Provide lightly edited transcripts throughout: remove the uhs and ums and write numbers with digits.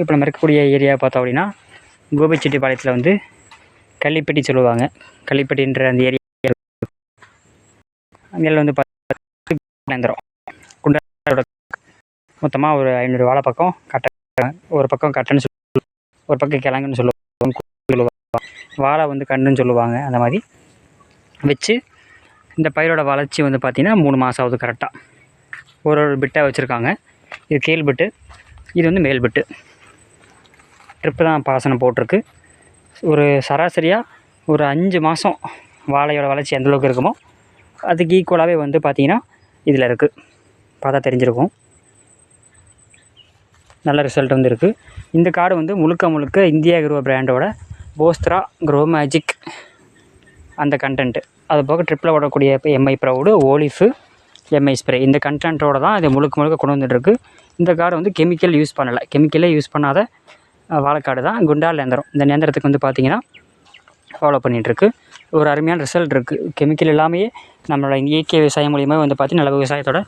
இப்போ நம்ம இருக்கக்கூடிய ஏரியா பார்த்தோம் அப்படின்னா கோபிச்செட்டிப்பாளையத்தில் வந்து கள்ளிப்பட்டி சொல்லுவாங்க. கள்ளிப்பட்டின்ற அந்த ஏரியா அங்கே வந்து நேந்திரம் குண்டாரோட மொத்தமாக ஒரு 500 வாழை பக்கம் கட்டை, ஒரு பக்கம் கட்டைன்னு சொல்லுவாங்க, ஒரு பக்கம் கிழங்குன்னு சொல்லுவாங்க, வாழை வந்து கண்ணுன்னு சொல்லுவாங்க. அந்த மாதிரி வச்சு இந்த பயிரோட வளர்ச்சி வந்து பார்த்திங்கன்னா 3 மாதம் ஆகுது கரெக்டாக. ஒரு பிட்டாக வச்சுருக்காங்க. இது கீழ் பிட்டு, இது வந்து மேல் பிட்டு. ட்ரிப்பு தான் பாசனம் போட்டிருக்கு. ஒரு சராசரியாக ஒரு 5 மாதம் வாழையோட வளர்ச்சி எந்தளவுக்கு இருக்குமோ அதுக்கு ஈக்குவலாகவே வந்து பார்த்திங்கன்னா இதில் இருக்குது. பார்த்தா தெரிஞ்சிருக்கும். நல்ல ரிசல்ட் வந்து இருக்குது. இந்த காடு வந்து முழுக்க இந்தியா குரோ பிராண்டோட போஸ்த்ரா க்ரோ மேஜிக் அந்த கண்டென்ட்டு, அது போக ட்ரிப்பில் ஓடக்கூடிய எம்ஐ ப்ரௌடு, ஓலிஃபு, எம்ஐ ஸ்ப்ரே, இந்த கண்டென்ட்டோடு தான் இது முழுக்க கொண்டு வந்துட்டுருக்கு. இந்த காடு வந்து கெமிக்கல் யூஸ் பண்ணலை, கெமிக்கலே யூஸ் பண்ணாத வாழைக்காடு தான். குண்டால் நேந்திரம், இந்த நேந்திரத்துக்கு வந்து பார்த்திங்கன்னா ஃபாலோ பண்ணிகிட்ருக்கு. ஒரு அருமையான ரிசல்ட் இருக்குது. கெமிக்கல் இல்லாமையே நம்மளோட இயற்கை விவசாயம் மூலியமாக வந்து பார்த்திங்கன்னா நல்ல விவசாயத்தோட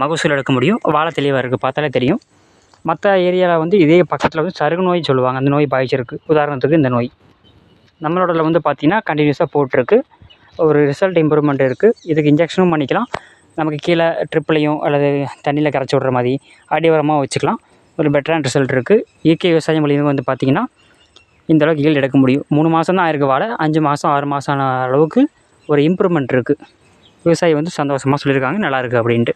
மகசூல் எடுக்க முடியும். வாழை தெளிவாக இருக்குது, பார்த்தாலே தெரியும். மற்ற ஏரியாவில் வந்து இதே பக்கத்தில் வந்து சருகு நோய் சொல்லுவாங்க, அந்த நோய் பாதிச்சிருக்கு. உதாரணத்துக்கு இந்த நோய் நம்மளோடல வந்து பார்த்திங்கன்னா கண்டினியூஸாக போட்டிருக்கு. ஒரு ரிசல்ட் இம்ப்ரூவ்மெண்ட் இருக்குது. இதுக்கு இன்ஜெக்ஷனும் பண்ணிக்கலாம். நமக்கு கீழே ட்ரிப்லையும் அல்லது தண்ணியில் கரைச்சி விட்ற மாதிரி அடி உரமாக வச்சுக்கலாம். ஒரு பெட்டரான ரிசல்ட் இருக்குது. இயற்கை விவசாயம் மூலியமாக வந்து பார்த்திங்கன்னா இந்தளவுக்கு ஈல்டு எடுக்க முடியும். 3 மாதம் தான் ஆயிருக்கு வாழை, 5 மாதம் 6 மாதம் ஆன அளவுக்கு ஒரு இம்ப்ரூவ்மெண்ட் இருக்குது. விவசாயி வந்து சந்தோஷமாக சொல்லியிருக்காங்க, நல்லாயிருக்கு அப்படின்ட்டு.